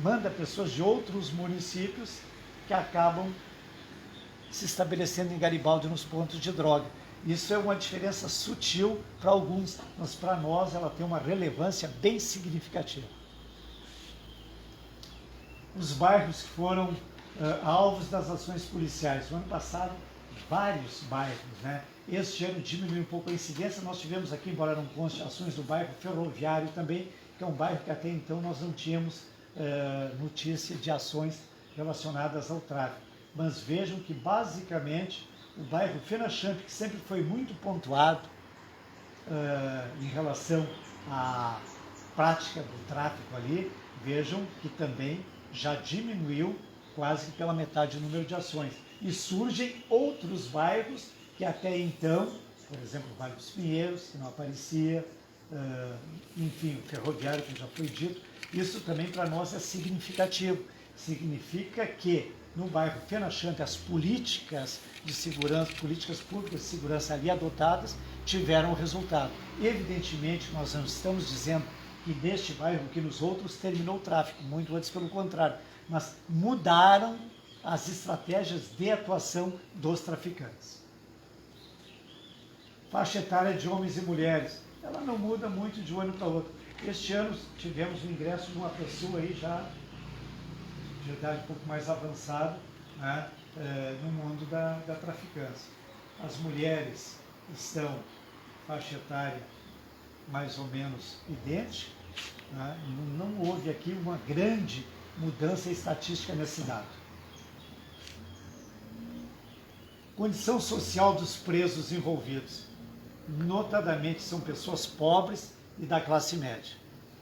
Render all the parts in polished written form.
manda pessoas de outros municípios que acabam se estabelecendo em Garibaldi nos pontos de droga. Isso é uma diferença sutil para alguns, mas para nós ela tem uma relevância bem significativa. Os bairros que foram alvos das ações policiais. No ano passado, vários bairros, né? Este ano diminuiu um pouco a incidência. Nós tivemos aqui, embora não conste, ações do bairro Ferroviário também, que é um bairro que até então nós não tínhamos notícia de ações relacionadas ao tráfico. Mas vejam que basicamente o bairro Fenachamp, que sempre foi muito pontuado em relação à prática do tráfico ali, vejam que também já diminuiu quase que pela metade o número de ações. E surgem outros bairros que até então, por exemplo, o Vale dos Pinheiros, que não aparecia, enfim, o Ferroviário, que já foi dito. Isso também para nós é significativo. Significa que no bairro Fenachamp as políticas de segurança, políticas públicas de segurança ali adotadas tiveram resultado. Evidentemente, nós não estamos dizendo que neste bairro, que nos outros, terminou o tráfico, muito antes pelo contrário, mas mudaram as estratégias de atuação dos traficantes. Faixa etária de homens e mulheres, ela não muda muito de um ano para outro. Este ano tivemos o ingresso de uma pessoa aí já de idade um pouco mais avançada, né, no mundo da traficância. As mulheres estão faixa etária mais ou menos idêntica, né, não houve aqui uma grande mudança estatística nesse dado. Condição social dos presos envolvidos. Notadamente são pessoas pobres e da classe média.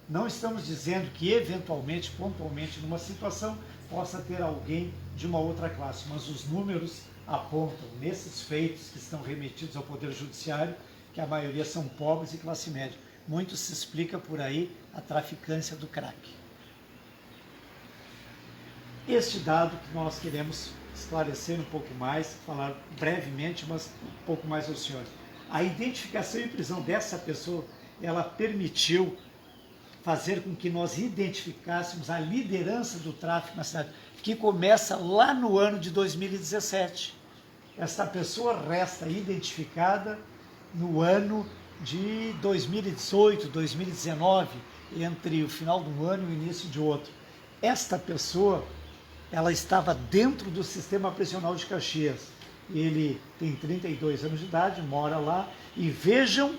Não estamos dizendo que eventualmente, pontualmente, numa situação, possa ter alguém de uma outra classe, mas os números apontam, nesses feitos que estão remetidos ao Poder Judiciário, que a maioria são pobres e classe média. Muito se explica por aí a traficância do crack. Este dado que nós queremos esclarecer um pouco mais, falar brevemente, mas um pouco mais aos senhores. A identificação e prisão dessa pessoa, ela permitiu fazer com que nós identificássemos a liderança do tráfico na cidade, que começa lá no ano de 2017. Essa pessoa resta identificada no ano de 2018, 2019, entre o final de um ano e o início de outro. Esta pessoa, ela estava dentro do sistema prisional de Caxias. Ele tem 32 anos de idade, mora lá, e vejam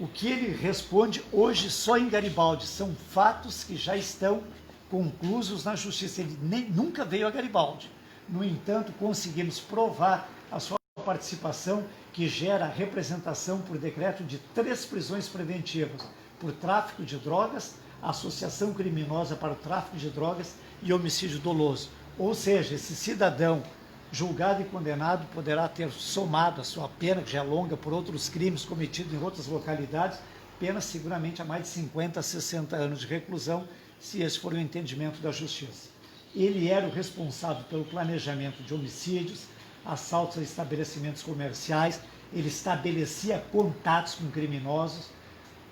o que ele responde hoje só em Garibaldi. São fatos que já estão conclusos na justiça. Ele nunca veio a Garibaldi. No entanto, conseguimos provar a sua participação, que gera a representação por decreto de 3 prisões preventivas por tráfico de drogas, associação criminosa para o tráfico de drogas e homicídio doloso. Ou seja, esse cidadão julgado e condenado poderá ter somado a sua pena, que já é longa, por outros crimes cometidos em outras localidades, pena seguramente a mais de 50 a 60 anos de reclusão, se esse for o entendimento da justiça. Ele era o responsável pelo planejamento de homicídios, assaltos a estabelecimentos comerciais, ele estabelecia contatos com criminosos,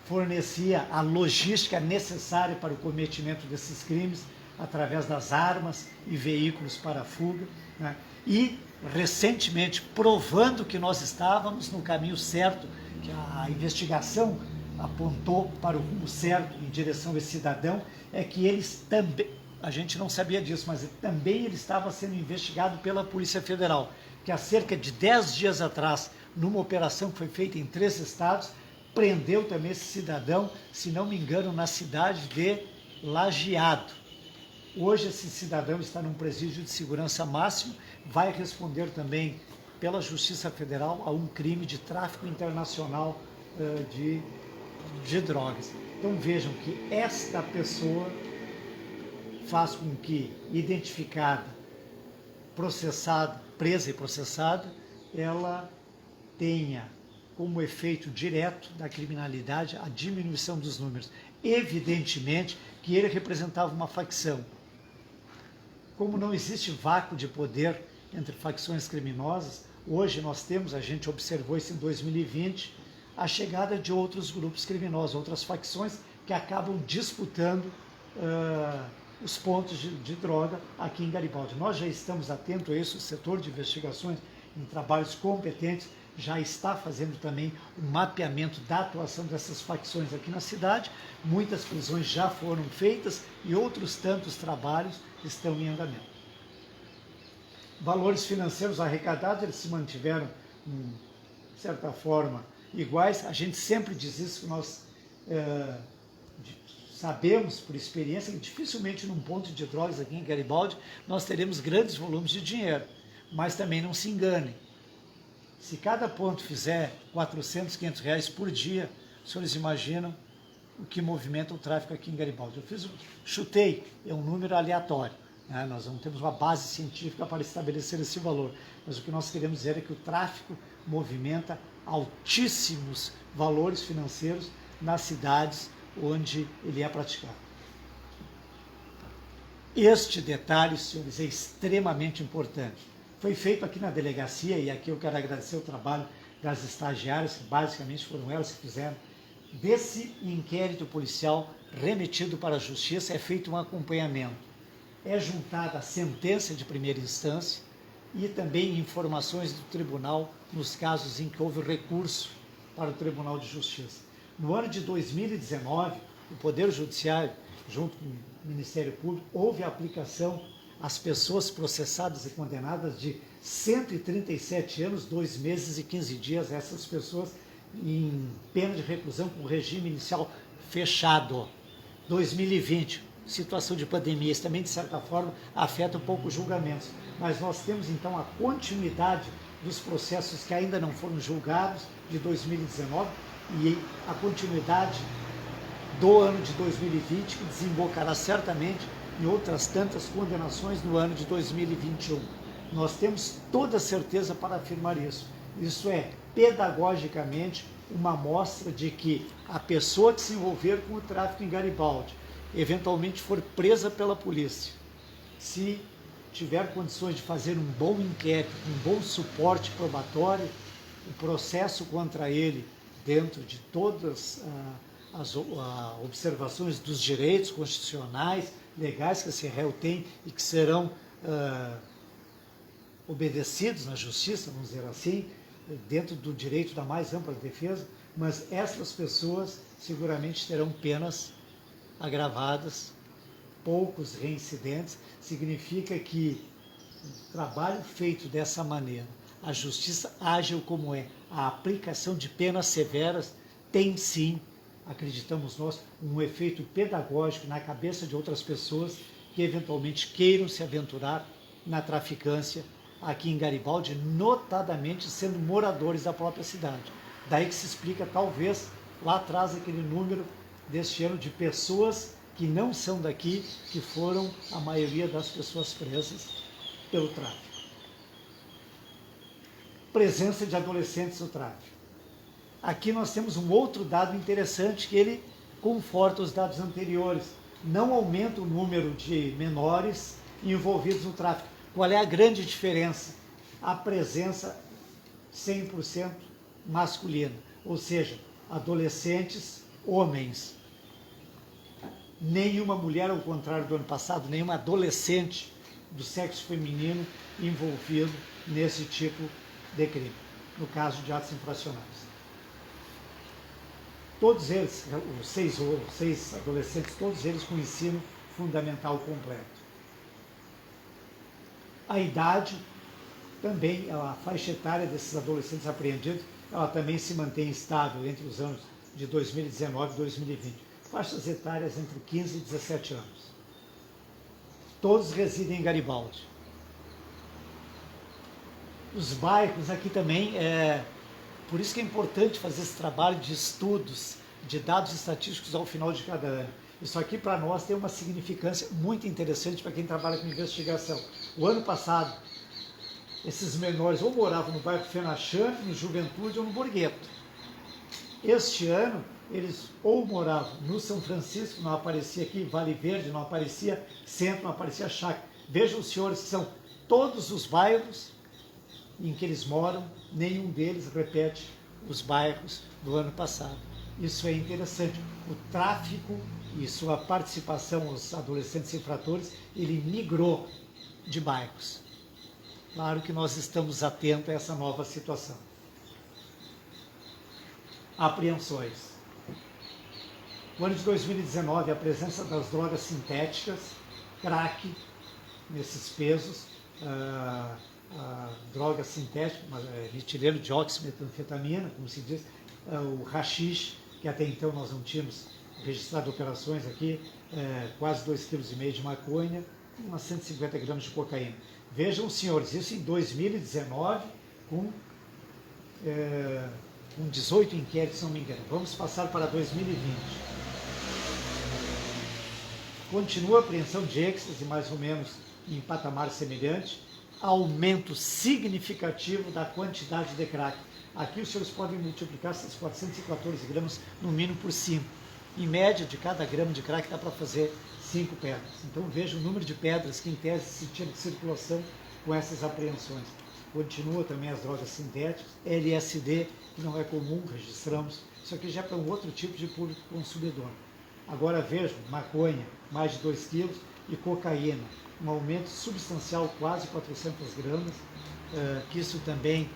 fornecia a logística necessária para o cometimento desses crimes, através das armas e veículos para a fuga, né? E, recentemente, provando que nós estávamos no caminho certo, que a investigação apontou para o rumo certo em direção a esse cidadão, é que eles também, a gente não sabia disso, mas também ele estava sendo investigado pela Polícia Federal, que há cerca de 10 dias atrás, numa operação que foi feita em 3 estados, prendeu também esse cidadão, se não me engano, na cidade de Lajeado. Hoje esse cidadão está num presídio de segurança máximo, vai responder também pela Justiça Federal a um crime de tráfico internacional de drogas. Então vejam que esta pessoa faz com que, identificada, processada, presa e processada, ela tenha como efeito direto da criminalidade a diminuição dos números. Evidentemente que ele representava uma facção. Como não existe vácuo de poder entre facções criminosas, hoje nós temos, a gente observou isso em 2020, a chegada de outros grupos criminosos, outras facções que acabam disputando os pontos de droga aqui em Garibaldi. Nós já estamos atentos a isso, o setor de investigações em trabalhos competentes já está fazendo também um mapeamento da atuação dessas facções aqui na cidade. Muitas prisões já foram feitas e outros tantos trabalhos estão em andamento. Valores financeiros arrecadados, eles se mantiveram, de certa forma, iguais. A gente sempre diz isso, que nós sabemos por experiência que dificilmente num ponto de drogas aqui em Garibaldi nós teremos grandes volumes de dinheiro, mas também não se enganem. Se cada ponto fizer 400, 500 reais por dia, os senhores imaginam o que movimenta o tráfico aqui em Garibaldi. Chutei, é um número aleatório, né? Nós não temos uma base científica para estabelecer esse valor, mas o que nós queremos dizer é que o tráfico movimenta altíssimos valores financeiros nas cidades onde ele é praticado. Este detalhe, senhores, é extremamente importante. Foi feito aqui na delegacia, e aqui eu quero agradecer o trabalho das estagiárias, que basicamente foram elas que fizeram. Desse inquérito policial remetido para a Justiça, é feito um acompanhamento. É juntada a sentença de primeira instância e também informações do tribunal nos casos em que houve recurso para o Tribunal de Justiça. No ano de 2019, o Poder Judiciário, junto com o Ministério Público, houve a aplicação às pessoas processadas e condenadas de 137 anos, 2 meses e 15 dias, essas pessoas em pena de reclusão com regime inicial fechado. 2020, situação de pandemia, isso também de certa forma afeta um pouco os julgamentos, mas nós temos então a continuidade dos processos que ainda não foram julgados de 2019 e a continuidade do ano de 2020, que desembocará certamente em outras tantas condenações no ano de 2021. Nós temos toda certeza para afirmar isso. Isso é, pedagogicamente, uma amostra de que a pessoa que se envolver com o tráfico em Garibaldi, eventualmente for presa pela polícia, se tiver condições de fazer um bom inquérito, um bom suporte probatório, o processo contra ele, dentro de todas as observações dos direitos constitucionais, legais que esse réu tem e que serão obedecidos na justiça, vamos dizer assim, dentro do direito da mais ampla defesa, mas essas pessoas seguramente terão penas agravadas, poucos reincidentes. Significa que o trabalho feito dessa maneira, a justiça ágil como é, a aplicação de penas severas, tem sim, acreditamos nós, um efeito pedagógico na cabeça de outras pessoas que eventualmente queiram se aventurar na traficância aqui em Garibaldi, notadamente sendo moradores da própria cidade. Daí que se explica, talvez, lá atrás aquele número deste ano de pessoas que não são daqui, que foram a maioria das pessoas presas pelo tráfico. Presença de adolescentes no tráfico. Aqui nós temos um outro dado interessante que ele conforta os dados anteriores. Não aumenta o número de menores envolvidos no tráfico. Qual é a grande diferença? A presença 100% masculina, ou seja, adolescentes, homens. Nenhuma mulher, ao contrário do ano passado, nenhuma adolescente do sexo feminino envolvido nesse tipo de crime, no caso de atos infracionais. Todos eles, os seis adolescentes, todos eles com ensino fundamental completo. A idade também, a faixa etária desses adolescentes apreendidos, ela também se mantém estável entre os anos de 2019 e 2020. Faixas etárias entre 15 e 17 anos. Todos residem em Garibaldi. Os bairros aqui também, por isso que é importante fazer esse trabalho de estudos, de dados estatísticos ao final de cada ano. Isso aqui para nós tem uma significância muito interessante para quem trabalha com investigação. O ano passado, esses menores ou moravam no bairro Fenachante, no Juventude ou no Borgheto. Este ano, eles ou moravam no São Francisco, não aparecia aqui, Vale Verde, não aparecia Centro, não aparecia Chácara. Vejam os senhores que são todos os bairros em que eles moram, nenhum deles repete os bairros do ano passado. Isso é interessante. O tráfico e sua participação aos adolescentes infratores, ele migrou de bairros. Claro que nós estamos atentos a essa nova situação. Apreensões. No ano de 2019, a presença das drogas sintéticas, crack, nesses pesos, drogas sintéticas, metileno, dióxido, metanfetamina, como se diz, o haxixe, que até então nós não tínhamos registrado operações aqui, quase 2,5 kg de maconha e umas 150 gramas de cocaína. Vejam, senhores, isso em 2019, com 18 inquéritos, se não me engano. Vamos passar para 2020. Continua a apreensão de êxtase, mais ou menos em patamar semelhante, aumento significativo da quantidade de crack. Aqui os senhores podem multiplicar essas 414 gramas no mínimo por 5. Em média, de cada grama de crack dá para fazer 5 pedras. Então veja o número de pedras que em tese se tinha de circulação com essas apreensões. Continua também as drogas sintéticas, LSD, que não é comum, registramos. Isso aqui já é para um outro tipo de público consumidor. Agora vejam, maconha, mais de 2 quilos, e cocaína, um aumento substancial, quase 400 gramas, que isso também,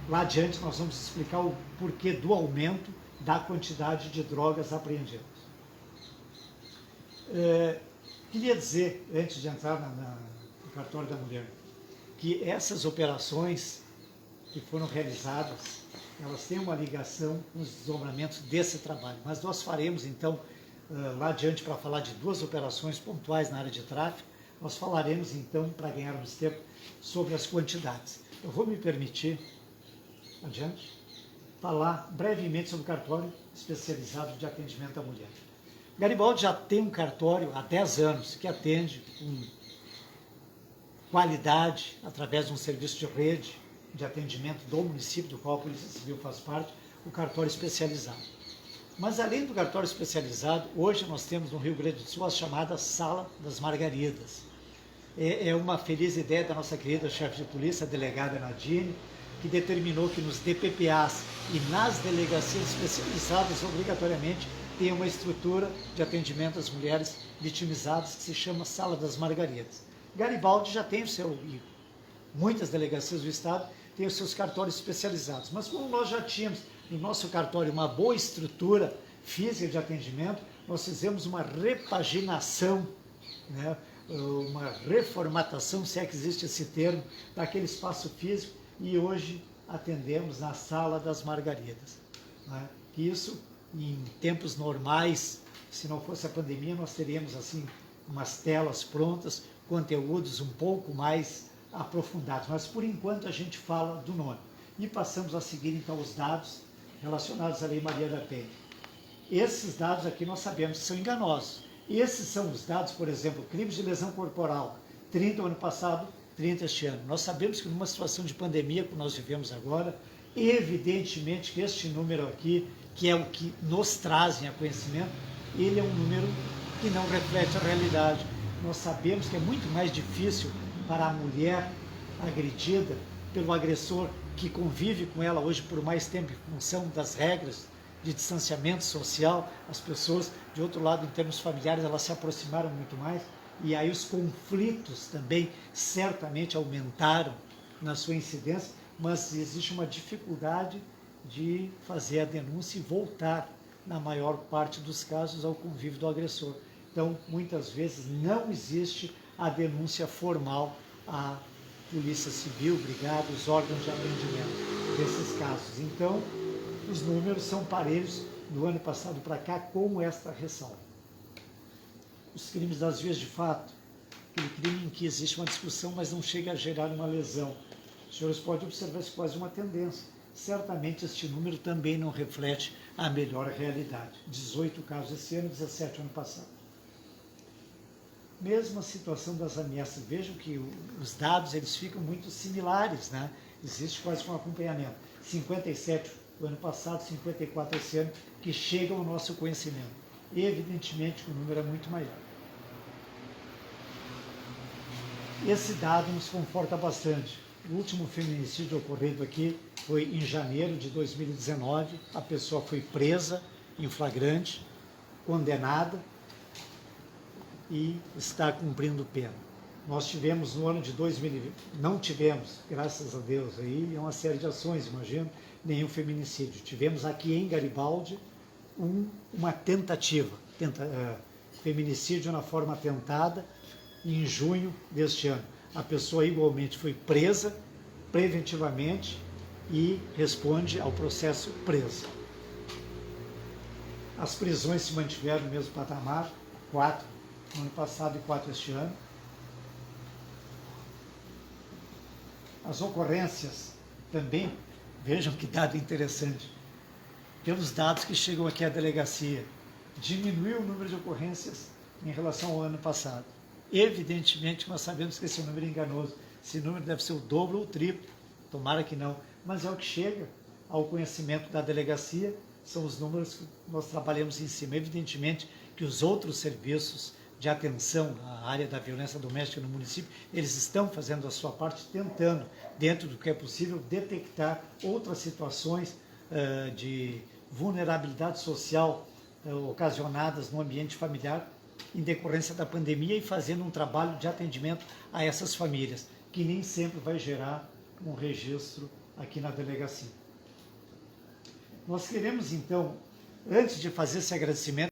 lá adiante nós vamos explicar o porquê do aumento da quantidade de drogas apreendidas. Queria dizer, antes de entrar no cartório da mulher, que essas operações que foram realizadas, elas têm uma ligação com os desdobramentos desse trabalho, mas nós faremos então, lá adiante, para falar de 2 operações pontuais na área de tráfico, nós falaremos então, para ganharmos tempo, sobre as quantidades. Eu vou me permitir, adiante, falar brevemente sobre o cartório especializado de atendimento à mulher. Garibaldi já tem um cartório há 10 anos que atende com qualidade, através de um serviço de rede de atendimento do município, do qual a Polícia Civil faz parte, o cartório especializado. Mas além do cartório especializado, hoje nós temos no Rio Grande do Sul a chamada Sala das Margaridas. É uma feliz ideia da nossa querida chefe de polícia, a delegada Nadine, que determinou que nos DPPAs e nas delegacias especializadas, obrigatoriamente, tenha uma estrutura de atendimento às mulheres vitimizadas que se chama Sala das Margaridas. Garibaldi já tem o seu, e muitas delegacias do Estado têm os seus cartórios especializados, mas como nós já tínhamos no nosso cartório uma boa estrutura física de atendimento, nós fizemos uma repaginação, né, uma reformatação, se é que existe esse termo, daquele espaço físico, e hoje atendemos na Sala das Margaridas. Né? Isso, em tempos normais, se não fosse a pandemia, nós teríamos assim umas telas prontas, conteúdos um pouco mais aprofundados, mas por enquanto a gente fala do nome. E passamos a seguir então os dados relacionados à Lei Maria da Penha. Esses dados aqui nós sabemos que são enganosos. Esses são os dados, por exemplo, crimes de lesão corporal, 30 no ano passado, 30 este ano. Nós sabemos que numa situação de pandemia, como nós vivemos agora, evidentemente que este número aqui, que é o que nos trazem a conhecimento, ele é um número que não reflete a realidade. Nós sabemos que é muito mais difícil para a mulher agredida pelo agressor que convive com ela hoje por mais tempo em função das regras de distanciamento social. As pessoas, de outro lado, em termos familiares, elas se aproximaram muito mais, e aí os conflitos também certamente aumentaram na sua incidência, mas existe uma dificuldade de fazer a denúncia e voltar, na maior parte dos casos, ao convívio do agressor. Então, muitas vezes não existe a denúncia formal à Polícia Civil, Brigada, os órgãos de atendimento desses casos. Então, os números são parelhos do ano passado para cá, com esta ressalva. Os crimes das vias de fato, aquele crime em que existe uma discussão, mas não chega a gerar uma lesão. Os senhores podem observar isso quase uma tendência. Certamente este número também não reflete a melhor realidade. 18 casos esse ano, 17 ano passado. Mesma situação das ameaças. Vejam que os dados eles ficam muito similares, né? Existe quase um acompanhamento. 57 o ano passado, 54 esse ano, que chegam ao nosso conhecimento. Evidentemente que o número é muito maior. Esse dado nos conforta bastante. O último feminicídio ocorrido aqui foi em janeiro de 2019. A pessoa foi presa em flagrante, condenada e está cumprindo pena. Nós tivemos no ano de 2020, não tivemos, graças a Deus, aí é uma série de ações, imagino, nenhum feminicídio. Tivemos aqui em Garibaldi uma tentativa, feminicídio na forma tentada, em junho deste ano. A pessoa igualmente foi presa preventivamente e responde ao processo presa. As prisões se mantiveram no mesmo patamar, 4 no ano passado e 4 este ano. As ocorrências também, vejam que dado interessante, pelos dados que chegam aqui à delegacia, diminuiu o número de ocorrências em relação ao ano passado. Evidentemente, nós sabemos que esse número é enganoso, esse número deve ser o dobro ou o triplo, tomara que não, mas é o que chega ao conhecimento da delegacia, são os números que nós trabalhamos em cima. Evidentemente que os outros serviços de atenção à área da violência doméstica no município, eles estão fazendo a sua parte, tentando, dentro do que é possível, detectar outras situações de vulnerabilidade social ocasionadas no ambiente familiar em decorrência da pandemia e fazendo um trabalho de atendimento a essas famílias, que nem sempre vai gerar um registro aqui na delegacia. Nós queremos, então, antes de fazer esse agradecimento,